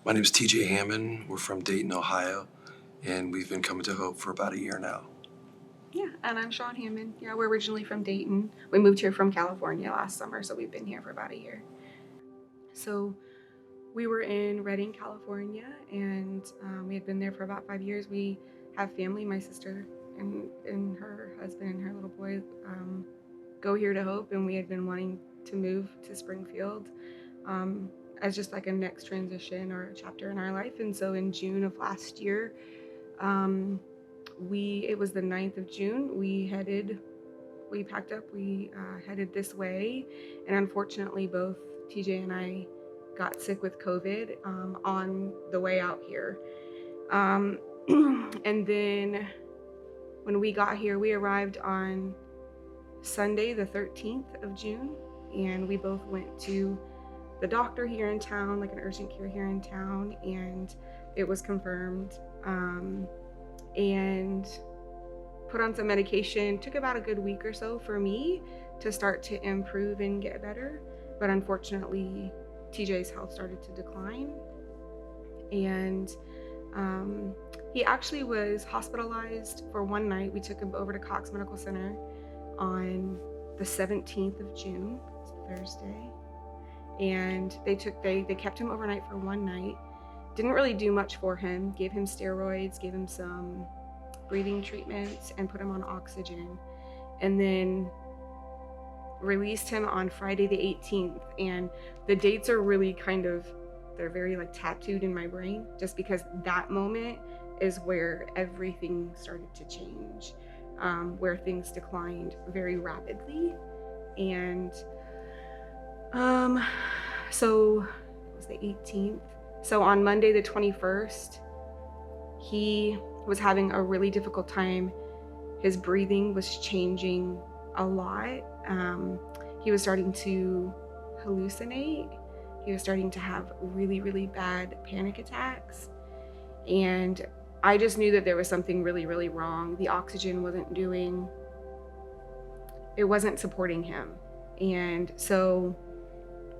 My name is TJ Hammon. We're from Dayton, Ohio, and we've been coming to Hope for about a year now. Yeah, and I'm Shawn Hammon. Yeah, we're originally from Dayton. We moved here from California last summer, so we've been here for about a year. So we were in Redding, California, and we had been there for about 5 years. We have family, my sister and her husband and her little boy go here to Hope, and we had been wanting to move to Springfield as just like a next transition or a chapter in our life. And so in June of last year, it was the 9th of June, we packed up, we headed this way, and unfortunately both TJ and I got sick with COVID on the way out here. And then when we got here, we arrived on Sunday the 13th of June, and we both went to the doctor here in town, like an urgent care here in town, and it was confirmed, and put on some medication. Took about a good week or so for me to start to improve and get better, but unfortunately TJ's health started to decline, and he actually was hospitalized for one night. We took him over to Cox Medical Center on the 17th of June, Thursday, and they kept him overnight for one night. Didn't really do much for him. Gave him steroids, gave him some breathing treatments, and put him on oxygen, and then released him on Friday the 18th. And the dates are really they're very like tattooed in my brain, just because that moment is where everything started to change, where things declined very rapidly. And so it was the 18th. So on Monday the 21st, he was having a really difficult time. His breathing was changing a lot. He was starting to hallucinate. He was starting to have really, really bad panic attacks. And I just knew that there was something really, really wrong. The oxygen wasn't supporting him. And so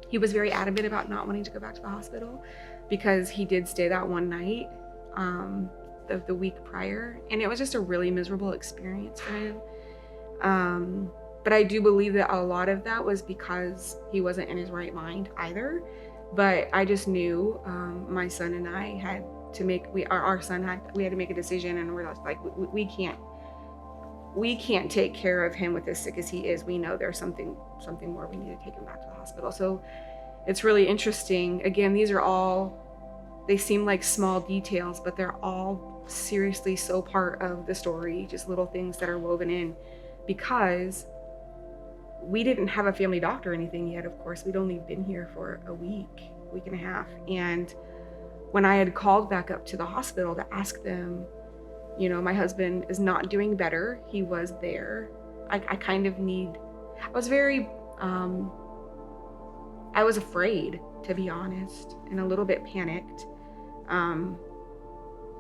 he was very adamant about not wanting to go back to the hospital, because he did stay that one night of the week prior, and it was just a really miserable experience for him. But I do believe that a lot of that was because he wasn't in his right mind either. But I just knew my son and I had to make we had to make a decision, and we're just like, we can't take care of him with as sick as he is. We know there's something more. We need to take him back to the hospital. So it's really interesting. Again, they seem like small details, but they're all seriously so part of the story, just little things that are woven in, because we didn't have a family doctor or anything yet. Of course, we'd only been here for a week and a half. And when I had called back up to the hospital to ask them, my husband is not doing better. He was there. I was afraid, to be honest, and a little bit panicked,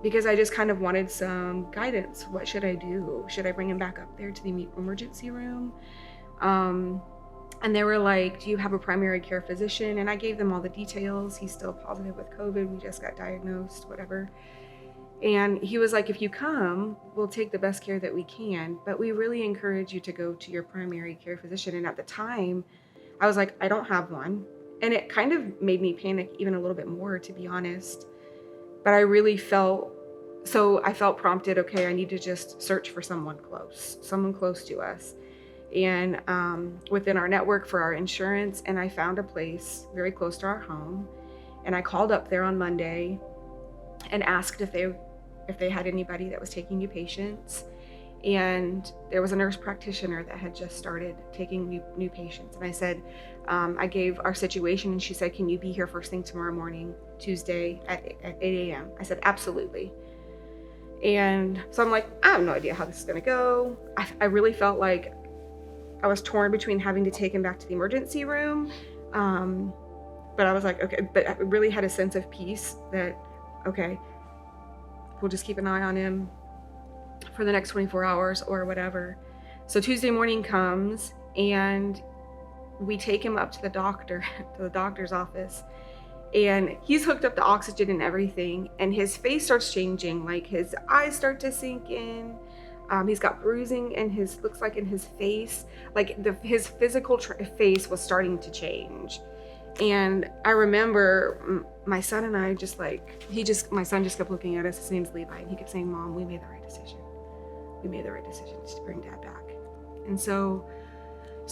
because I just kind of wanted some guidance. What should I do? Should I bring him back up there to the emergency room? And they were like, do you have a primary care physician? And I gave them all the details. He's still positive with COVID. We just got diagnosed, whatever. And he was like, if you come, we'll take the best care that we can, but we really encourage you to go to your primary care physician. And at the time, I was like, I don't have one. And it kind of made me panic even a little bit more, to be honest. But I really felt prompted, okay, I need to just search for someone close to us. And within our network for our insurance, and I found a place very close to our home. And I called up there on Monday and asked if they had anybody that was taking new patients. And there was a nurse practitioner that had just started taking new patients. And I said, I gave our situation, and she said, can you be here first thing tomorrow morning, Tuesday at 8 a.m.? I said, absolutely. And so I'm like, I have no idea how this is gonna go. I really felt like I was torn between having to take him back to the emergency room. But I was like, okay, but I really had a sense of peace that, okay, we'll just keep an eye on him for the next 24 hours or whatever. So Tuesday morning comes, and we take him up to the doctor's office. And he's hooked up to oxygen and everything, and his face starts changing. Like his eyes start to sink in. He's got bruising in his, looks like in his face, like his physical face was starting to change. And I remember my son and I just like, my son just kept looking at us. His name's Levi, and he kept saying, "Mom, we made the right decision. We made the right decision to bring Dad back." And so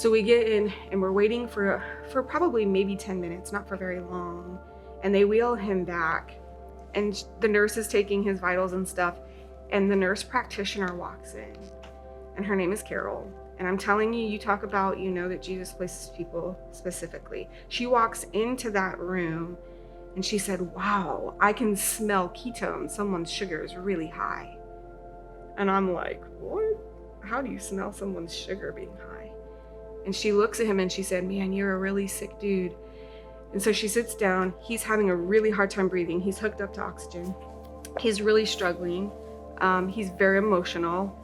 we get in, and we're waiting for probably maybe 10 minutes, not for very long. And they wheel him back, and the nurse is taking his vitals and stuff. And the nurse practitioner walks in, and her name is Carol. And I'm telling you, you talk about, that Jesus places people specifically. She walks into that room, and she said, "Wow, I can smell ketones. Someone's sugar is really high." And I'm like, "What? How do you smell someone's sugar being high?" And she looks at him and she said, "Man, you're a really sick dude." And so she sits down. He's having a really hard time breathing. He's hooked up to oxygen. He's really struggling. He's very emotional.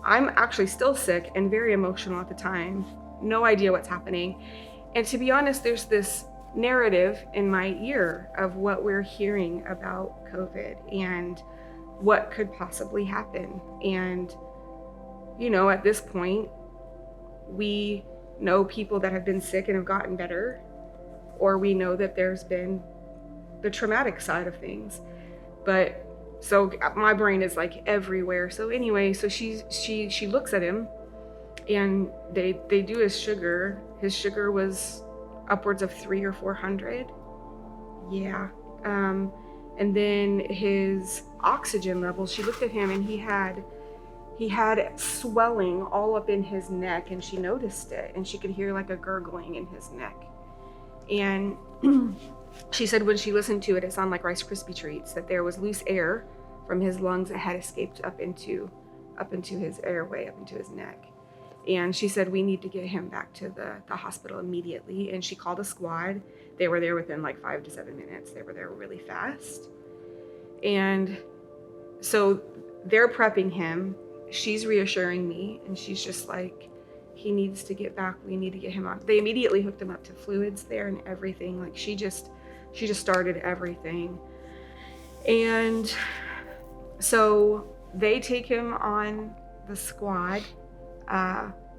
I'm actually still sick and very emotional at the time. No idea what's happening. And to be honest, there's this narrative in my ear of what we're hearing about COVID and what could possibly happen. And, at this point, we know people that have been sick and have gotten better, or we know that there's been the traumatic side of things. But so my brain is like everywhere. So anyway, so she looks at him, and they do his sugar. His sugar was upwards of 300 or 400. Yeah. And then his oxygen levels, she looked at him, and he had swelling all up in his neck, and she noticed it, and she could hear like a gurgling in his neck. And she said when she listened to it, it sounded like Rice Krispie treats, that there was loose air from his lungs that had escaped up into his airway, up into his neck. And she said, "We need to get him back to the hospital immediately." And she called a squad. They were there within like 5 to 7 minutes. They were there really fast. And so they're prepping him. She's reassuring me, and she's just like, "He needs to get back. We need to get him on." They immediately hooked him up to fluids there and everything. Like she just started everything. And so they take him on the squad.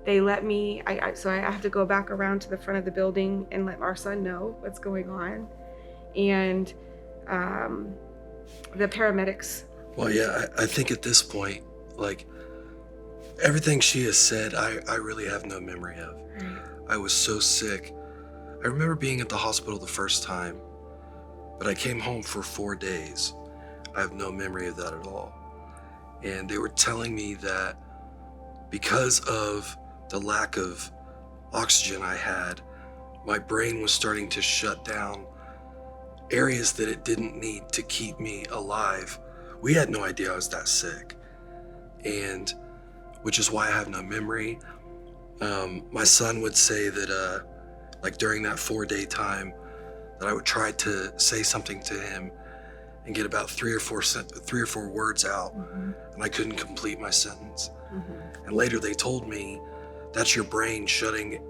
They let me, so I have to go back around to the front of the building and let our son know what's going on. And the paramedics. Well, yeah, I think at this point, like, everything she has said, I really have no memory of. Right. I was so sick. I remember being at the hospital the first time, but I came home for 4 days. I have no memory of that at all. And they were telling me that because of the lack of oxygen I had, my brain was starting to shut down areas that it didn't need to keep me alive. We had no idea I was that sick, and which is why I have no memory. My son would say that like during that 4-day time that I would try to say something to him and get about three or four words out, Mm-hmm. and I couldn't complete my sentence. Mm-hmm. And later they told me, "That's your brain shutting.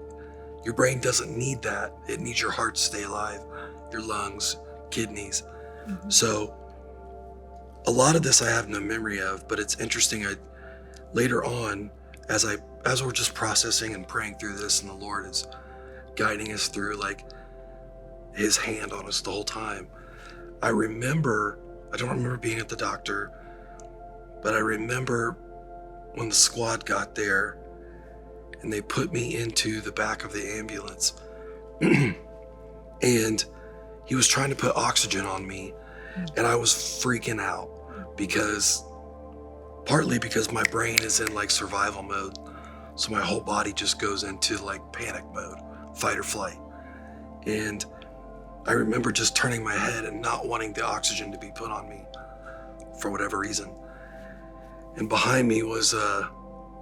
Your brain doesn't need that. It needs your heart to stay alive, your lungs, kidneys." Mm-hmm. So a lot of this I have no memory of, but it's interesting. Later on, as we're just processing and praying through this, and the Lord is guiding us through, like, his hand on us the whole time. I don't remember being at the doctor, but I remember when the squad got there and they put me into the back of the ambulance and he was trying to put oxygen on me, and I was freaking out partly because my brain is in like survival mode. So my whole body just goes into like panic mode, fight or flight. And I remember just turning my head and not wanting the oxygen to be put on me for whatever reason. And behind me was an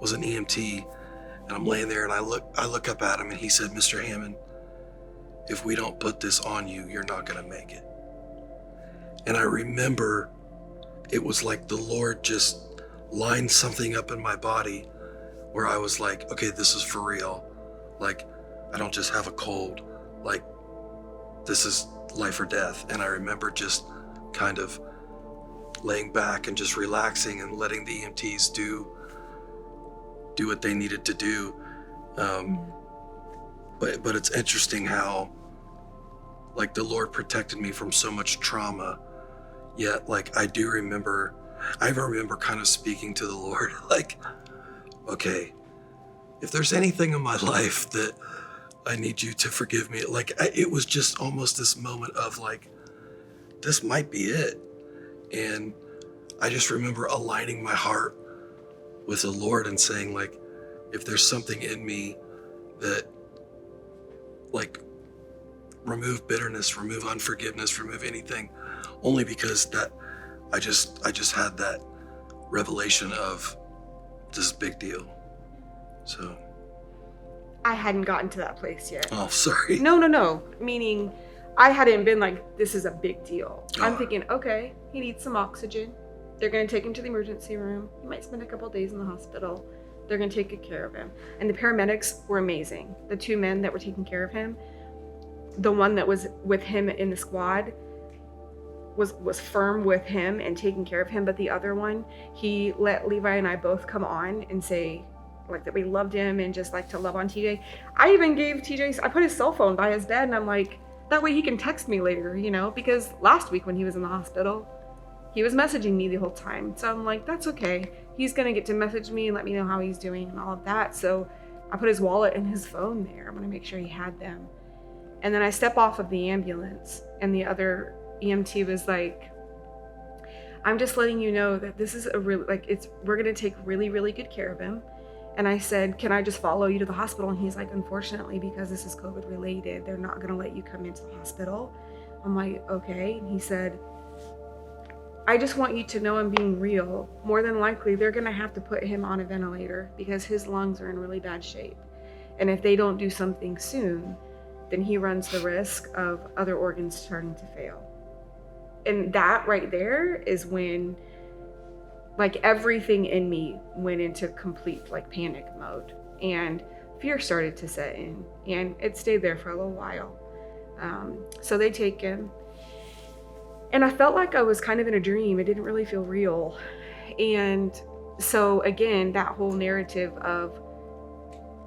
EMT, and I'm laying there and I look up at him, and he said, "Mr. Hammon, if we don't put this on you, you're not gonna make it." And I remember it was like the Lord just lined something up in my body where I was like, okay, this is for real. Like, I don't just have a cold. Like, this is life or death. And I remember just kind of laying back and just relaxing and letting the EMTs do what they needed to do. But it's interesting how, like, the Lord protected me from so much trauma, yet, like, I remember kind of speaking to the Lord, like, okay, if there's anything in my life that I need you to forgive me, like, it was just almost this moment of, like, this might be it. And I just remember aligning my heart with the Lord and saying, like, if there's something in me that, like, remove bitterness, remove unforgiveness, remove anything, only because that I just had that revelation of this big deal. So I hadn't gotten to that place yet. Oh, sorry. No. Meaning I hadn't been like, this is a big deal. Oh. I'm thinking, okay, he needs some oxygen. They're going to take him to the emergency room. He might spend a couple of days in the hospital. They're going to take good care of him. And the paramedics were amazing. The two men that were taking care of him, the one that was with him in the squad was firm with him and taking care of him. But the other one, he let Levi and I both come on and say, like, that we loved him and just like to love on TJ. I even gave TJ, I put his cell phone by his bed, and I'm like, that way he can text me later, you know, because last week when he was in the hospital, he was messaging me the whole time. So I'm like, that's okay. He's going to get to message me and let me know how he's doing and all of that. So I put his wallet and his phone there. I'm going to make sure he had them. And then I step off of the ambulance, and the other EMT was like, I'm just letting you know that this is a really, like, we're going to take really, really good care of him. And I said, can I just follow you to the hospital? And he's like, unfortunately, because this is COVID related, they're not going to let you come into the hospital. I'm like, okay. And he said, I just want you to know I'm being real. More than likely, they're going to have to put him on a ventilator because his lungs are in really bad shape. And if they don't do something soon, then he runs the risk of other organs starting to fail. And that right there is when, like, everything in me went into complete, like, panic mode, and fear started to set in, and it stayed there for a little while. So they take him, and I felt like I was kind of in a dream. It didn't really feel real. And so again, that whole narrative of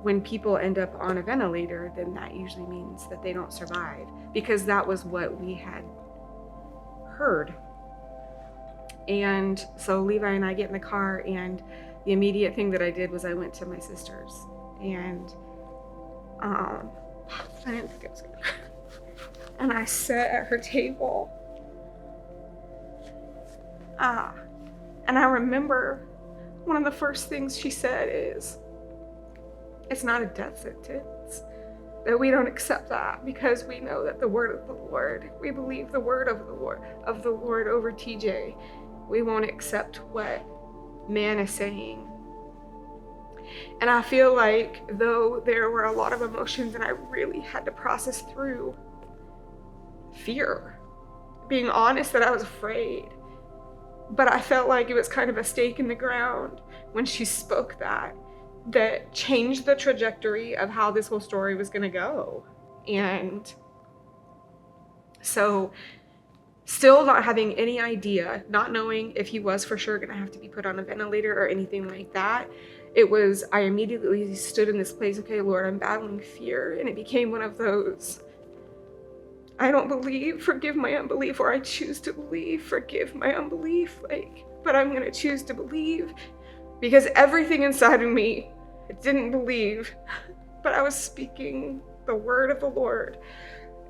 when people end up on a ventilator, then that usually means that they don't survive, because that was what we had heard. And so Levi and I get in the car, and the immediate thing that I did was I went to my sister's, and I didn't think it was good. And I sat at her table. And I remember one of the first things she said is, it's not a death sentence. That we don't accept that, because we know that the word of the Lord, we believe the word of the Lord over TJ. We won't accept what man is saying. And I feel like, though there were a lot of emotions and I really had to process through fear, being honest that I was afraid, but I felt like it was kind of a stake in the ground when she spoke that changed the trajectory of how this whole story was going to go. And so, still not having any idea, not knowing if he was for sure going to have to be put on a ventilator or anything like that, I immediately stood in this place, okay, Lord, I'm battling fear. And it became one of those, I don't believe, forgive my unbelief, or I choose to believe, forgive my unbelief, but I'm going to choose to believe, because everything inside of me didn't believe, but I was speaking the word of the Lord.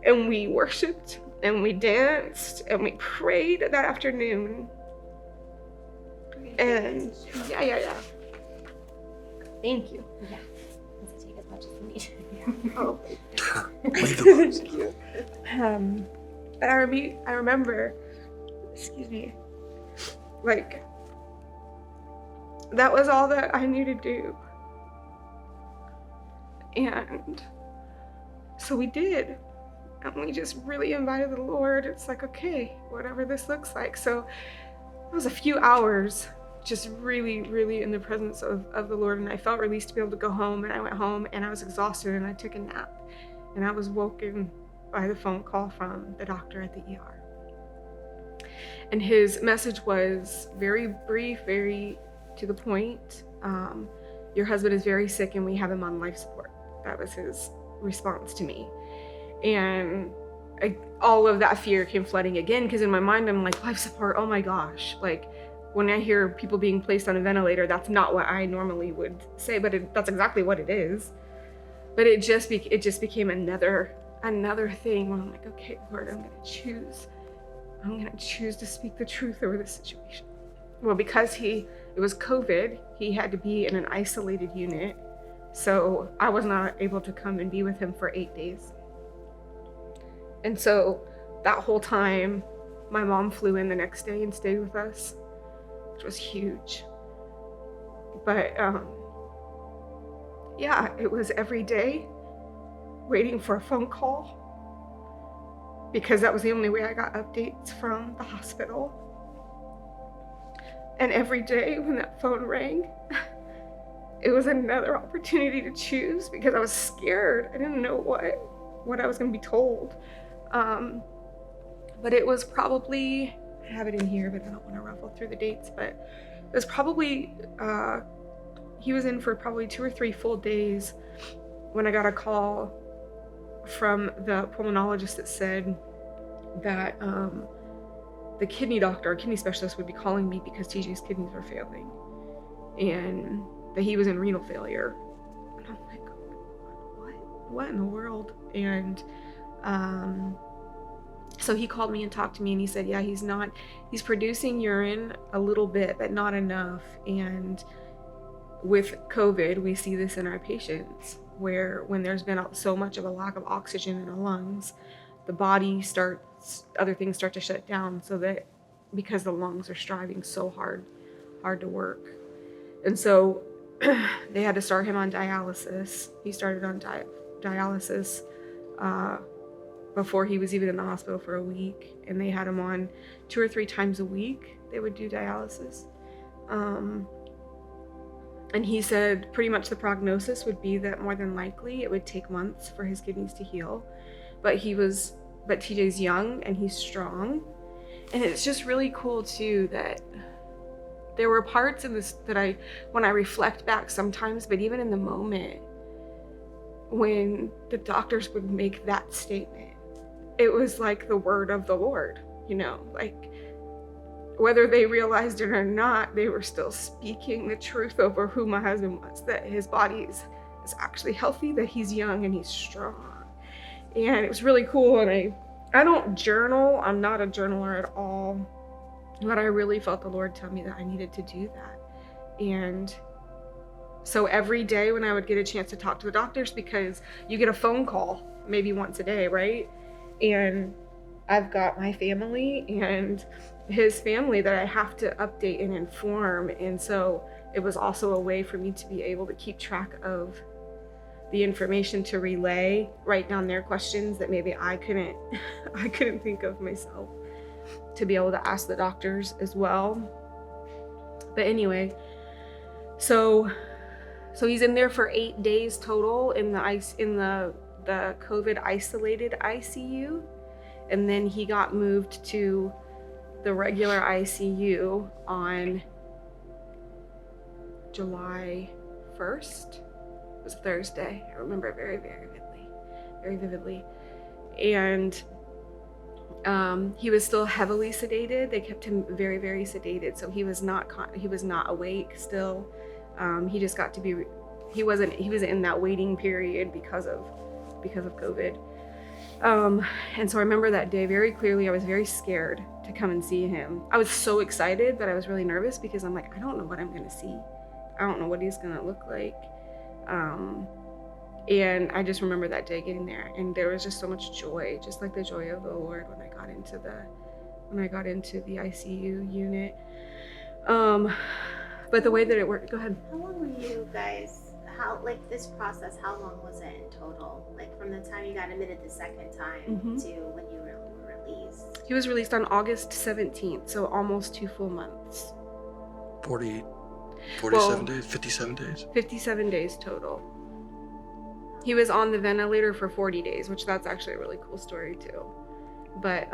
And we worshiped, and we danced, and we prayed that afternoon. And yeah. Thank you. Yeah. Let's take as much as we need. Oh, Thank you. I remember, excuse me, like, that was all that I knew to do. And so we did. And we just really invited the Lord. It's like, okay, whatever this looks like. So it was a few hours just really, really in the presence of the Lord. And I felt released to be able to go home. And I went home and I was exhausted, and I took a nap. And I was woken by the phone call from the doctor at the ER. And his message was very brief, very to the point. Your husband is very sick and we have him on life support. That was his response to me. And all of that fear came flooding again, because in my mind I'm like, life support, oh my gosh. Like, when I hear people being placed on a ventilator, that's not what I normally would say, but that's exactly what it is. But it just became another thing where I'm like, okay, Lord, I'm gonna choose to speak the truth over this situation. Well, because it was COVID, he had to be in an isolated unit. So I was not able to come and be with him for 8 days. And so that whole time, my mom flew in the next day and stayed with us, which was huge. But yeah, it was every day waiting for a phone call, because that was the only way I got updates from the hospital. And every day when that phone rang, it was another opportunity to choose, because I was scared. I didn't know what I was going to be told. But it was probably, I have it in here, but I don't want to ruffle through the dates, but it was probably, he was in for probably 2 or 3 full days when I got a call from the pulmonologist that said that the kidney doctor, or kidney specialist, would be calling me because TJ's kidneys were failing and that he was in renal failure. And I'm like, what in the world? And so he called me and talked to me, and he said, yeah, he's producing urine a little bit, but not enough. And with COVID, we see this in our patients, where when there's been so much of a lack of oxygen in our lungs, the body other things start to shut down, so that because the lungs are striving so hard to work. And so they had to start him on dialysis. He started on dialysis before he was even in the hospital for a week, and they had him on 2 or 3 times a week. They would do dialysis. And he said pretty much the prognosis would be that more than likely it would take months for his kidneys to heal. But TJ's young and he's strong. And it's just really cool too that there were parts in this that when I reflect back sometimes, but even in the moment when the doctors would make that statement, it was like the word of the Lord, like whether they realized it or not, they were still speaking the truth over who my husband was, that his body is actually healthy, that he's young and he's strong. And it was really cool. And I don't journal. I'm not a journaler at all. But I really felt the Lord tell me that I needed to do that. And so every day when I would get a chance to talk to the doctors, because you get a phone call maybe once a day, right? And I've got my family and his family that I have to update and inform. And so it was also a way for me to be able to keep track of the information to relay, write down their questions that maybe I couldn't think of myself, to be able to ask the doctors as well. But anyway, so he's in there for 8 days total in the COVID isolated ICU, and then he got moved to the regular ICU on July 1st. It was a Thursday. I remember it very, very vividly. And he was still heavily sedated. They kept him very, very sedated, so he was not awake still. He just got to be. He was in that waiting period because of COVID. And so I remember that day very clearly. I was very scared to come and see him. I was so excited, but I was really nervous because I'm like, I don't know what I'm going to see. I don't know what he's going to look like. And I just remember that day getting there, and there was just so much joy, just like the joy of the Lord when I got into the ICU unit. But the way that it worked, go ahead. How long were you guys, this process, how long was it in total? Like from the time you got admitted the second time to when you were released? He was released on August 17th, so almost 2 full months. 47 days, 57 days? 57 days total. He was on the ventilator for 40 days, which that's actually a really cool story too. But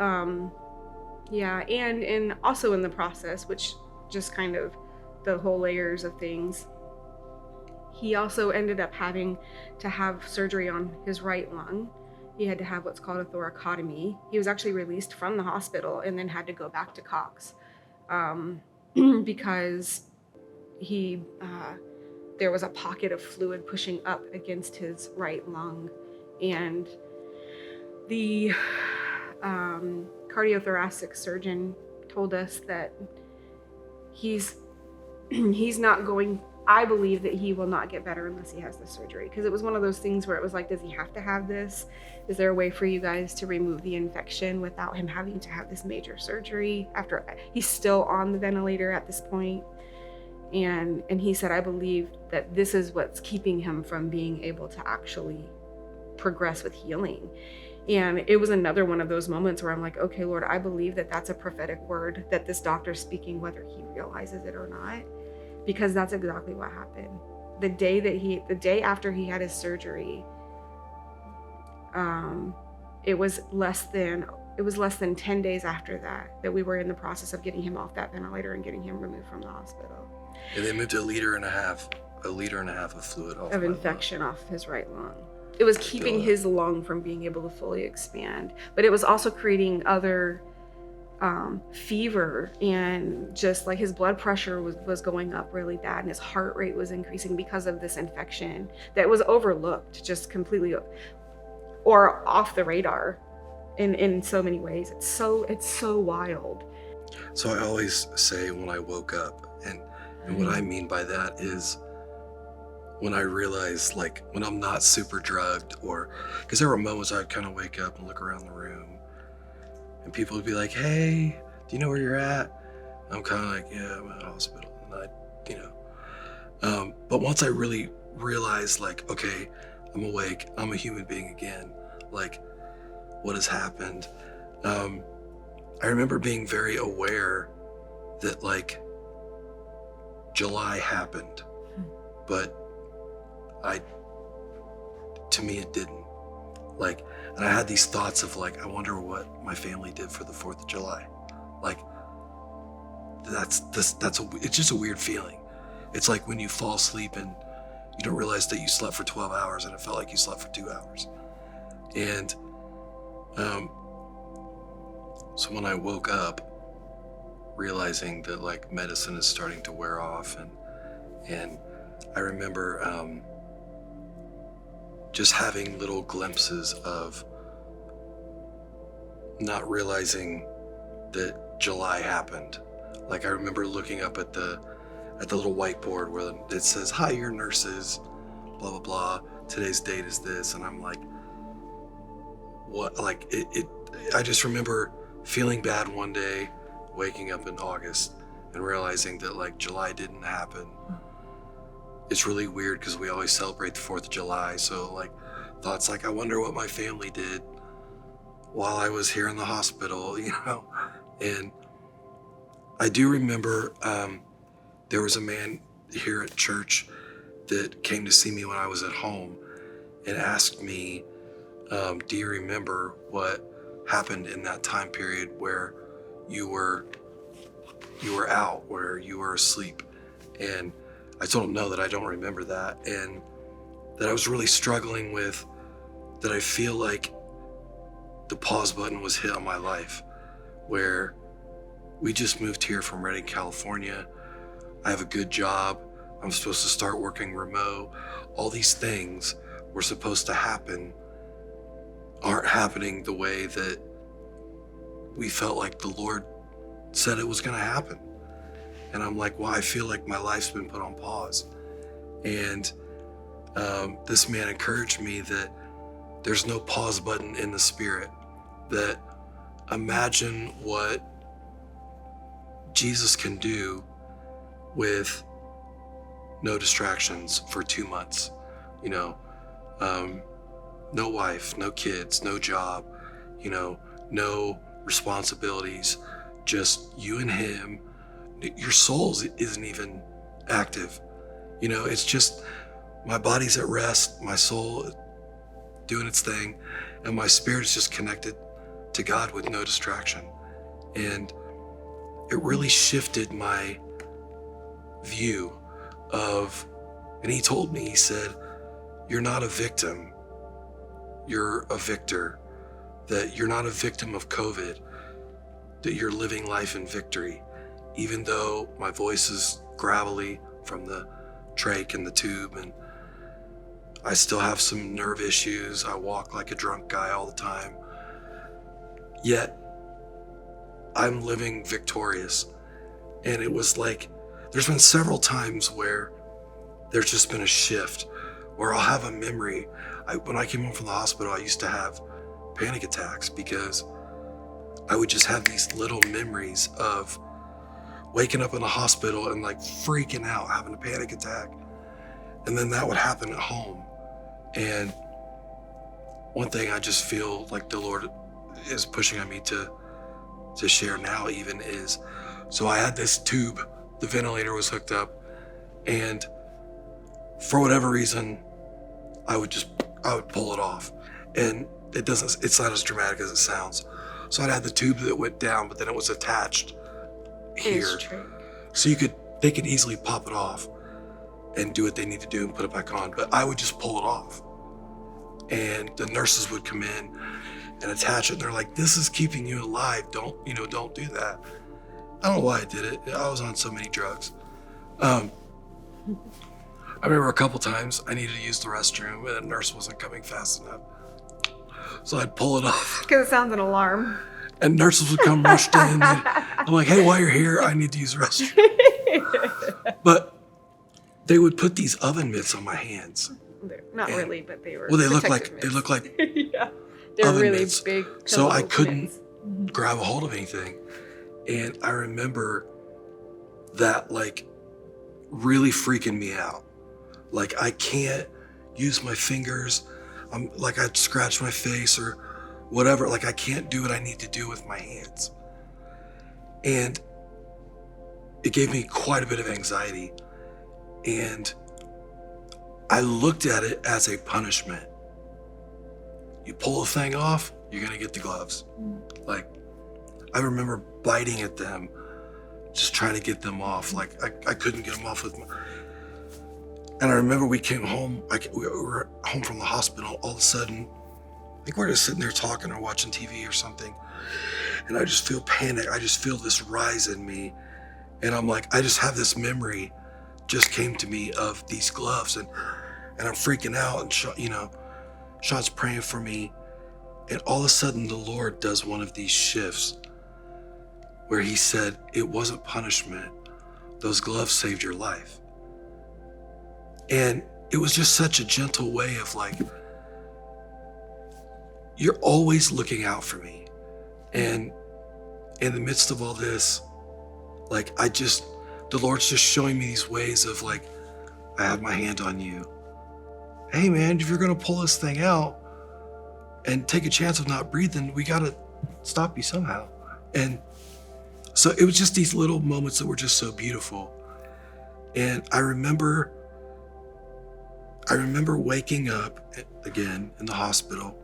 yeah, and also in the process, which just kind of the whole layers of things, he also ended up having to have surgery on his right lung. He had to have what's called a thoracotomy. He was actually released from the hospital and then had to go back to Cox because there was a pocket of fluid pushing up against his right lung, and the cardiothoracic surgeon told us that he's not going. I believe that he will not get better unless he has this surgery, because it was one of those things where it was like, does he have to have this? Is there a way for you guys to remove the infection without him having to have this major surgery? After he's still on the ventilator at this point. And he said, I believe that this is what's keeping him from being able to actually progress with healing. And it was another one of those moments where I'm like, okay, Lord, I believe that that's a prophetic word that this doctor's speaking, whether he realizes it or not, because that's exactly what happened. The day after he had his surgery, it was less than 10 days after that we were in the process of getting him off that ventilator and getting him removed from the hospital. And they moved a liter and a half of fluid off of infection off his right lung. It was keeping his lung from being able to fully expand, but it was also creating other fever, and just like his blood pressure was going up really bad, and his heart rate was increasing because of this infection that was overlooked, just completely or off the radar in so many ways. It's so wild. So I always say when I woke up, and what I mean by that is when I realized, like, when I'm not super drugged, or because there were moments I'd kind of wake up and look around the room and people would be like, hey, do you know where you're at? I'm kind of like, yeah, I'm at the hospital. And but once I really realized, like, okay, I'm awake, I'm a human being again, like, what has happened? I remember being very aware that, like, July happened, but to me it didn't. Like, and I had these thoughts of, like, I wonder what my family did for the 4th of July. Like, it's just a weird feeling. It's like when you fall asleep and you don't realize that you slept for 12 hours and it felt like you slept for 2 hours. And so when I woke up, realizing that, like, medicine is starting to wear off, and I remember just having little glimpses of not realizing that July happened. Like, I remember looking up at the little whiteboard where it says, hi, you're nurses, blah, blah, blah. Today's date is this. And I'm like, what? Like, I just remember feeling bad one day, waking up in August and realizing that, like, July didn't happen. It's really weird because we always celebrate the 4th of July. So, like, thoughts like, I wonder what my family did while I was here in the hospital, And I do remember there was a man here at church that came to see me when I was at home and asked me, do you remember what happened in that time period where you were out, where you were asleep? And I told him no, that I don't remember that, and that I was really struggling with that. I feel like the pause button was hit on my life, where we just moved here from Redding, California. I have a good job. I'm supposed to start working remote. All these things were supposed to happen aren't happening the way that we felt like the Lord said it was going to happen. And I'm like, well, I feel like my life's been put on pause. And this man encouraged me that there's no pause button in the spirit, that imagine what Jesus can do with no distractions for 2 months, no wife, no kids, no job, no responsibilities, just you and him. Your soul isn't even active. It's just my body's at rest, my soul doing its thing, and my spirit's just connected to God with no distraction. And it really shifted my view of, and he told me, he said, you're not a victim, you're a victor. That you're not a victim of COVID, that you're living life in victory. Even though my voice is gravelly from the trach and the tube, and I still have some nerve issues, I walk like a drunk guy all the time, yet I'm living victorious. And it was like, there's been several times where there's just been a shift, where I'll have a memory. When I came home from the hospital, I used to have panic attacks because I would just have these little memories of waking up in the hospital and like freaking out, having a panic attack. And then that would happen at home. And one thing I just feel like the Lord is pushing on me to share now even is, so I had this tube, the ventilator was hooked up, and for whatever reason, I would pull it off. And it's not as dramatic as it sounds. So I had the tube that went down, but then it was attached here. So they could easily pop it off and do what they need to do and put it back on. But I would just pull it off. And the nurses would come in and attach it. And they're like, this is keeping you alive. Don't do that. I don't know why I did it. I was on so many drugs. I remember a couple times I needed to use the restroom and the nurse wasn't coming fast enough. So I'd pull it off. Because it sounds an alarm. And nurses would come rushed in. I'm like, hey, while you're here, I need to use the restroom. But they would put these oven mitts on my hands. Not really, but they were. Well, they look mitts. like yeah, they're oven really mitts. big. So I couldn't mitts. grab a hold of anything. And I remember that like really freaking me out. Like I can't use my fingers. I'm like, I'd scratch my face or whatever. Like I can't do what I need to do with my hands. And it gave me quite a bit of anxiety. And I looked at it as a punishment. You pull the thing off, you're gonna get the gloves. Like, I remember biting at them, just trying to get them off. Like I couldn't get them off with my... And I remember we came home, we were home from the hospital, all of a sudden, I think we're just sitting there talking or watching TV or something, and I just feel panic. I just feel this rise in me, and I'm like, I just have this memory just came to me of these gloves, and I'm freaking out, and Shawn's praying for me, and all of a sudden the Lord does one of these shifts where he said, it wasn't punishment, those gloves saved your life. And it was just such a gentle way of like, you're always looking out for me. And in the midst of all this, like the Lord's just showing me these ways of like, I have my hand on you. Hey man, if you're gonna pull this thing out and take a chance of not breathing, we gotta stop you somehow. And so it was just these little moments that were just so beautiful. And I remember waking up again in the hospital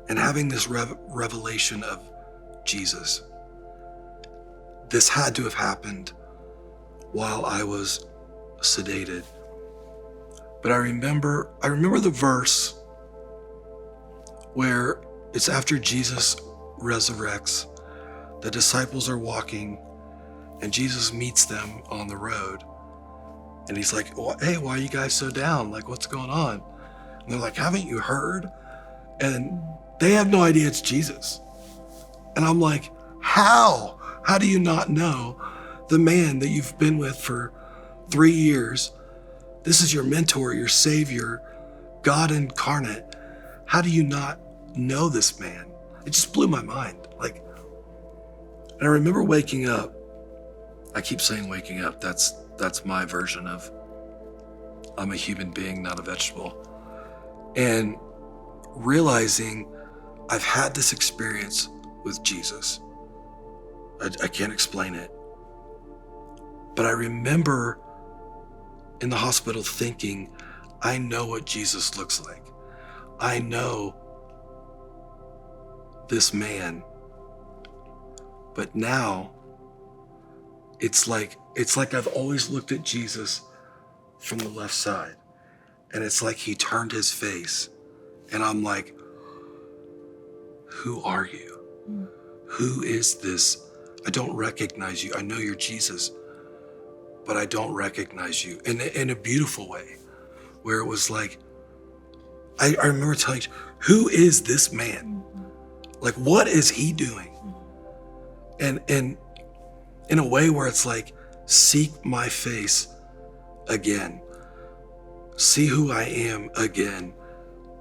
and having this revelation of Jesus. This had to have happened while I was sedated. But I remember the verse where it's after Jesus resurrects, the disciples are walking and Jesus meets them on the road. And he's like, hey, why are you guys so down? Like, what's going on? And they're like, haven't you heard? And they have no idea it's Jesus. And I'm like, how? How do you not know the man that you've been with for 3 years? This is your mentor, your savior, God incarnate. How do you not know this man? It just blew my mind. Like, and I remember waking up. I keep saying waking up. That's my version of I'm a human being, not a vegetable. And realizing I've had this experience with Jesus. I can't explain it. But I remember in the hospital thinking, I know what Jesus looks like. I know this man, but now it's like I've always looked at Jesus from the left side, and it's like he turned his face, and I'm like, who are you? Who is this? I don't recognize you. I know you're Jesus, but I don't recognize you. In a beautiful way, where it was like, I remember telling you, who is this man? Like, what is he doing? And in a way where it's like, seek my face again. See who I am again.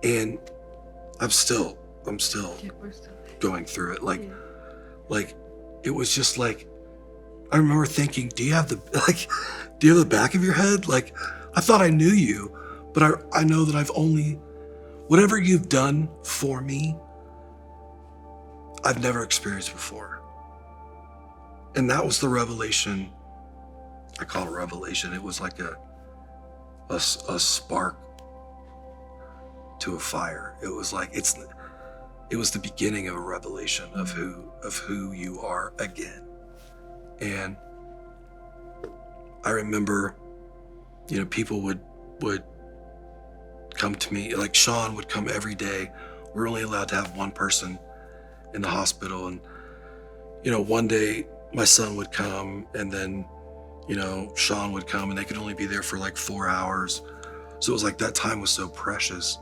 And I'm still Yeah, we're still there. going through it. Like, Yeah. like it was just like, I remember thinking, do you have the back of your head? Like, I thought I knew you, but I know that whatever you've done for me, I've never experienced before. And that was the revelation. I call it a revelation. It was like a spark to a fire. It was like, it was the beginning of a revelation of who you are again. And I remember, people would come to me, like Shawn would come every day. We're only allowed to have one person in the hospital. And, one day my son would come, and then, Shawn would come, and they could only be there for like 4 hours. So it was like that time was so precious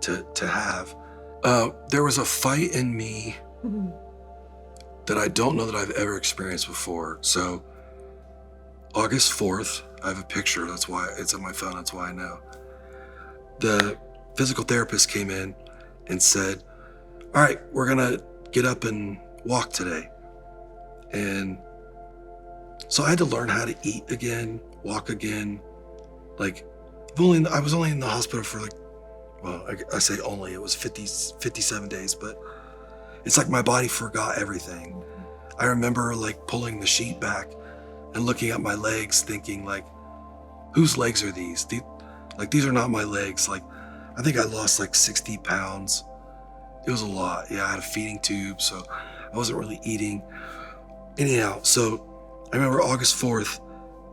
to have. There was a fight in me that I don't know that I've ever experienced before. So August 4th, I have a picture. That's why it's on my phone. That's why I know. The physical therapist came in and said, all right, we're going to get up and walk today. And so I had to learn how to eat again, walk again. Like, I was only in the hospital for I say only, it was 57 days, but it's like my body forgot everything. I remember like pulling the sheet back and looking at my legs thinking like, whose legs are these? These are not my legs. Like, I think I lost like 60 pounds. It was a lot. Yeah, I had a feeding tube, so I wasn't really eating. Anyhow, so I remember August 4th,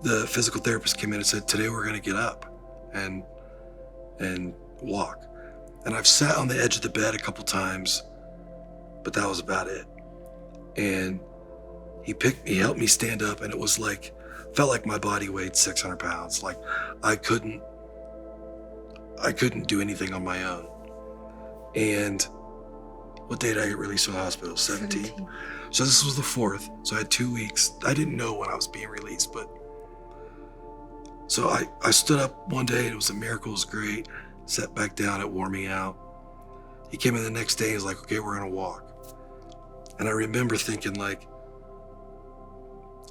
the physical therapist came in and said, today we're going to get up and walk. And I've sat on the edge of the bed a couple times, but that was about it. And he helped me stand up, and it was like, felt like my body weighed 600 pounds. Like I couldn't do anything on my own. And what day did I get released from the hospital? 17. So this was the 4th. So I had 2 weeks. I didn't know when I was being released, but so I stood up one day, and it was a miracle. It was great. Sat back down. It wore me out. He came in the next day and was like, okay, we're going to walk. And I remember thinking like,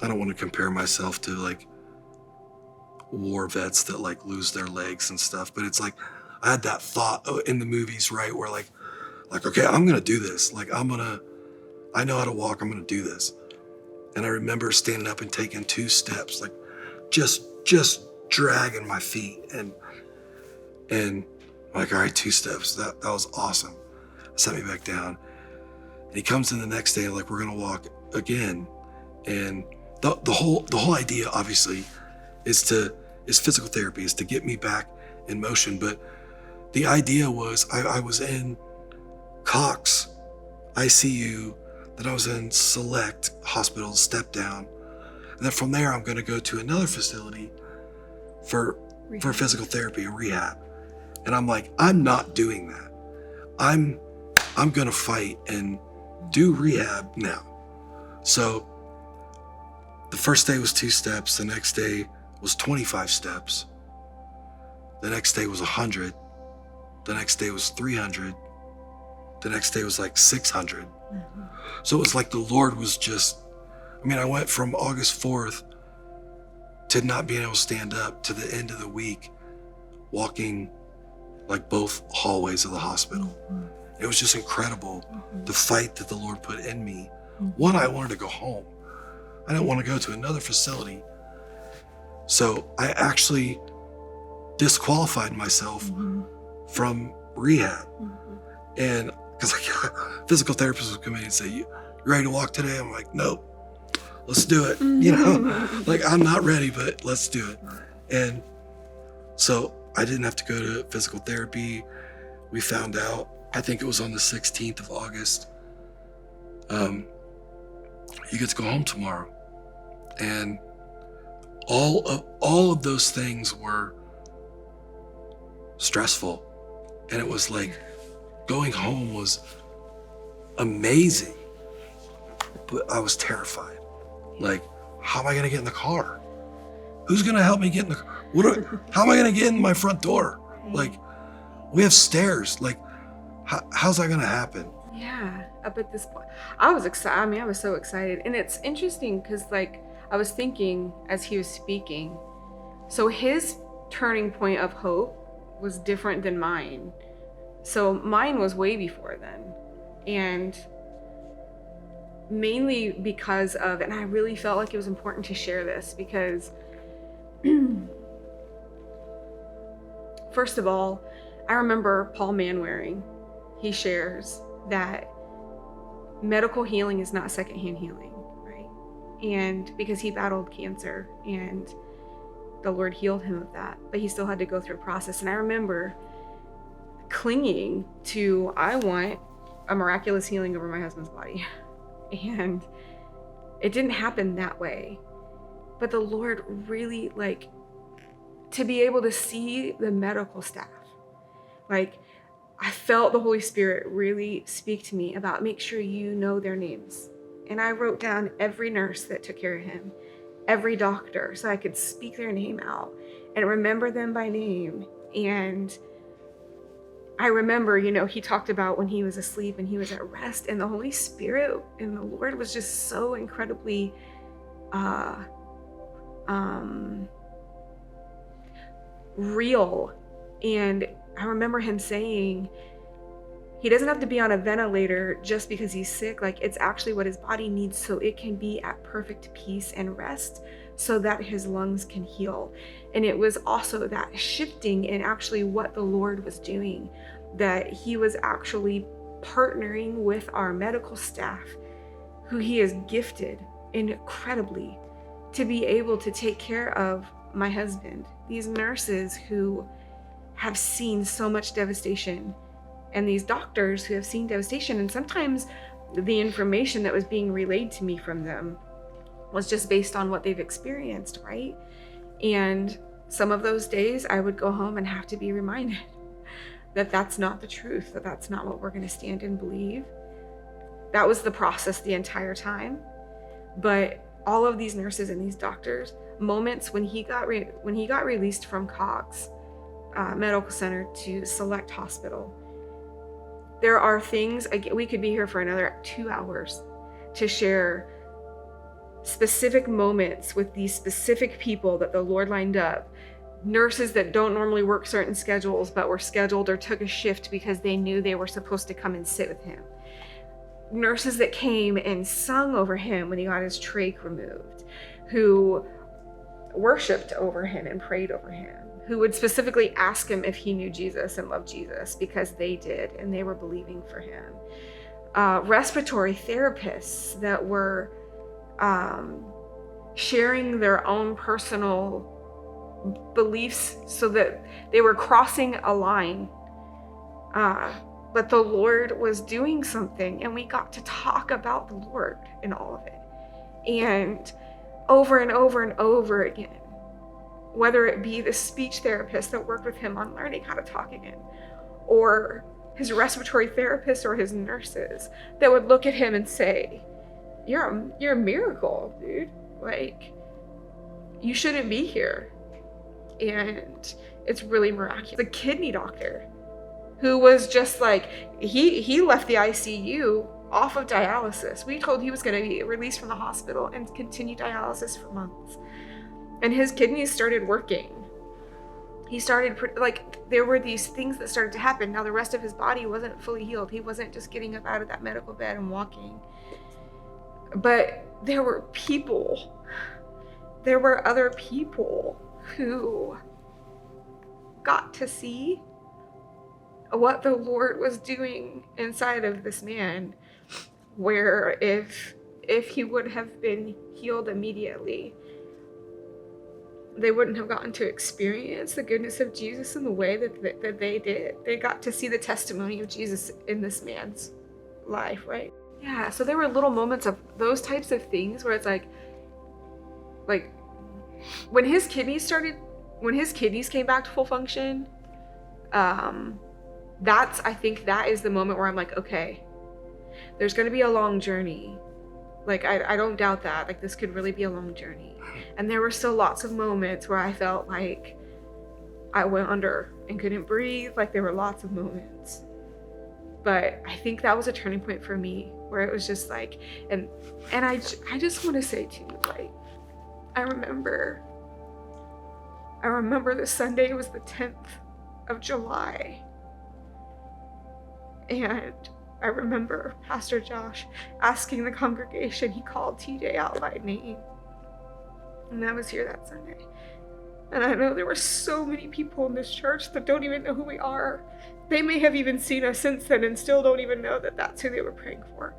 I don't want to compare myself to like war vets that like lose their legs and stuff, but it's like, I had that thought in the movies, right? Where like, okay, I'm going to do this. Like, I know how to walk. I'm going to do this. And I remember standing up and taking 2 steps, like just dragging my feet and like, all right, 2 steps. That was awesome. Set me back down. And he comes in the next day and like, we're going to walk again. And the whole idea obviously is physical therapy, is to get me back in motion. But the idea was I was in Cox ICU, then I was in Select Hospital, step down. And then from there, I'm going to go to another facility for physical therapy and rehab. And I'm like, I'm not doing that. I'm going to fight and do rehab now. So the first day was 2 steps. The next day was 25 steps. The next day was 100. The next day was 300. The next day was like 600. Mm-hmm. So it was like the Lord was just, I went from August 4th to not being able to stand up to the end of the week, walking like both hallways of the hospital. Mm-hmm. It was just incredible, the fight that the Lord put in me. Mm-hmm. One, I wanted to go home. I didn't want to go to another facility. So I actually disqualified myself from rehab. Mhm. And because like physical therapists would come in and say, you ready to walk today? I'm like, nope, let's do it. Like I'm not ready, but let's do it. And so I didn't have to go to physical therapy. We found out, I think it was on the 16th of August, you get to go home tomorrow. And all of those things were stressful. And it was like going home was amazing, but I was terrified. Like, how am I gonna get in the car? Who's gonna help me get in the car? How am I gonna get in my front door? Like, we have stairs. Like, how's that gonna happen? Yeah, up at this point, I was excited. I mean, I was so excited. And it's interesting because, like, I was thinking as he was speaking, so his turning point of hope was different than mine. So mine was way before then. And mainly because of, and I really felt like it was important to share this because, first of all, I remember Paul Manwaring, he shares that medical healing is not secondhand healing, right? And because he battled cancer and the Lord healed him of that, but he still had to go through a process. And I remember clinging to, I want a miraculous healing over my husband's body. And it didn't happen that way. But the Lord really, like, to be able to see the medical staff, like, I felt the Holy Spirit really speak to me about make sure you know their names. And I wrote down every nurse that took care of him, every doctor, so I could speak their name out and remember them by name. And I remember, he talked about when he was asleep and he was at rest, and the Holy Spirit and the Lord was just so incredibly real. And I remember him saying he doesn't have to be on a ventilator just because he's sick. Like, it's actually what his body needs so it can be at perfect peace and rest so that his lungs can heal. And it was also that shifting in actually what the Lord was doing, that he was actually partnering with our medical staff, who he has gifted incredibly to be able to take care of my husband. These nurses who have seen so much devastation, and these doctors who have seen devastation, and sometimes the information that was being relayed to me from them was just based on what they've experienced, right? And some of those days I would go home and have to be reminded that that's not the truth, that that's not what we're going to stand and believe. That was the process the entire time. But all of these nurses and these doctors, moments when he got released from Cox Medical Center to Select Hospital, there are things, we could be here for another 2 hours to share specific moments with these specific people that the Lord lined up. Nurses that don't normally work certain schedules, but were scheduled or took a shift because they knew they were supposed to come and sit with him. Nurses that came and sung over him when he got his trach removed, who worshiped over him and prayed over him, who would specifically ask him if he knew Jesus and loved Jesus because they did and they were believing for him. Respiratory therapists that were sharing their own personal beliefs so that they were crossing a line. But the Lord was doing something, and we got to talk about the Lord in all of it. And over and over and over again, whether it be the speech therapist that worked with him on learning how to talk again, or his respiratory therapist or his nurses that would look at him and say, you're a miracle, dude. Like, you shouldn't be here. And it's really miraculous. The kidney doctor who was just like, he left the ICU off of dialysis. We told he was going to be released from the hospital and continue dialysis for months. And his kidneys started working. He started, there were these things that started to happen. Now the rest of his body wasn't fully healed. He wasn't just getting up out of that medical bed and walking. But there were other people who got to see what the Lord was doing inside of this man, where if he would have been healed immediately, they wouldn't have gotten to experience the goodness of Jesus in the way that they did. They got to see the testimony of Jesus in this man's life, right? Yeah, so there were little moments of those types of things where it's like when his kidneys came back to full function, I think that is the moment where I'm like, okay, there's going to be a long journey. Like, I don't doubt that. Like, this could really be a long journey. And there were still lots of moments where I felt like I went under and couldn't breathe. Like, there were lots of moments. But I think that was a turning point for me, where it was just like, and I just want to say too, like, I remember the Sunday was the 10th of July. And I remember Pastor Josh asking the congregation, he called TJ out by name. And I was here that Sunday. And I know there were so many people in this church that don't even know who we are. They may have even seen us since then and still don't even know that that's who they were praying for.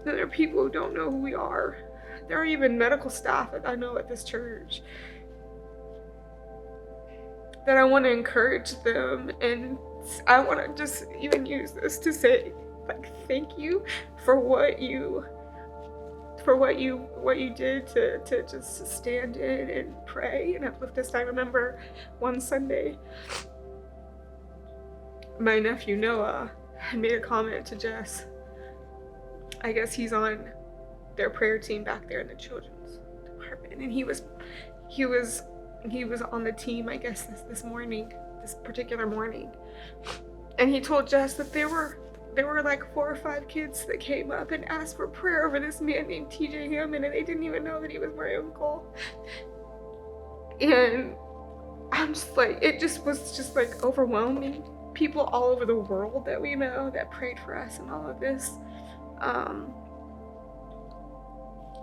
And there are people who don't know who we are. There are even medical staff that I know at this church that I want to encourage them, and I want to just even use this to say, like, thank you for what you did to just stand in and pray and uplift us. I remember one Sunday, my nephew Noah made a comment to Jess. I guess he's on their prayer team back there in the children's department, and he was on the team, I guess, this particular morning. And he told Jess that there were like 4 or 5 kids that came up and asked for prayer over this man named TJ Hammon, and they didn't even know that he was my uncle. And I'm just like, it just was just like overwhelming. People all over the world that we know that prayed for us and all of this.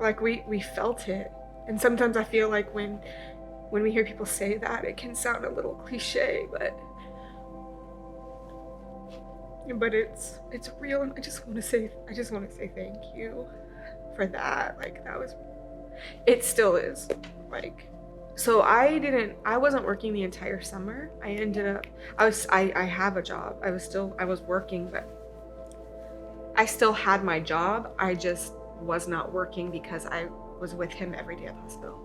Like we felt it. And sometimes I feel like when we hear people say that, it can sound a little cliche, but it's real. And I just want to say thank you for that. Like, it still is. Like, so I wasn't working the entire summer. I have a job. I was working, but I still had my job. I just was not working because I was with him every day at the hospital.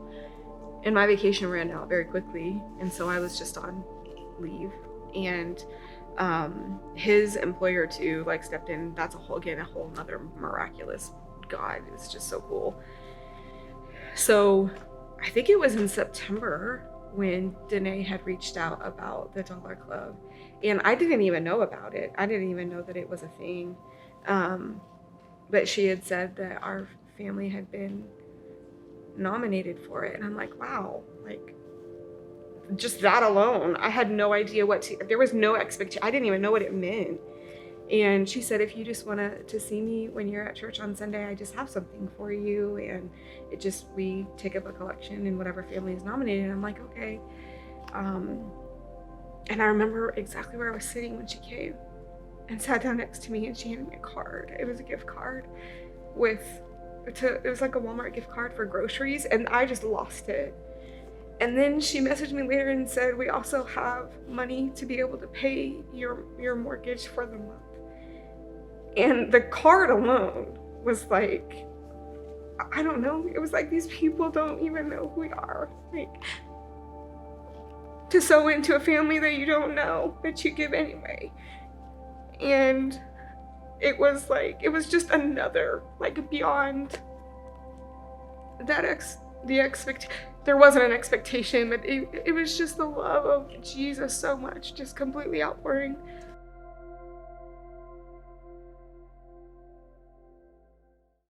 And my vacation ran out very quickly, and so I was just on leave. And his employer too, like, stepped in. That's a whole nother miraculous God. It's just so cool. So I think it was in September when Danae had reached out about the Dollar Club, and I didn't even know about it. I didn't even know that it was a thing. But she had said that our family had been nominated for it, and I'm like, wow, like, just that alone, I had no idea there was no expectation. I didn't even know what it meant. And she said, if you just want to see me when you're at church on Sunday, I just have something for you. And we take up a collection and whatever family is nominated. And I'm like, okay. And I remember exactly where I was sitting when she came and sat down next to me, and she handed me a card. It was a gift card it was like a Walmart gift card for groceries, and I just lost it. And then she messaged me later and said, we also have money to be able to pay your mortgage for the month. And the card alone was like, I don't know, it was like, these people don't even know who we are. Like, to sow into a family that you don't know, but you give anyway. And it was just another, like, beyond that there wasn't an expectation, but it was just the love of Jesus so much, just completely outpouring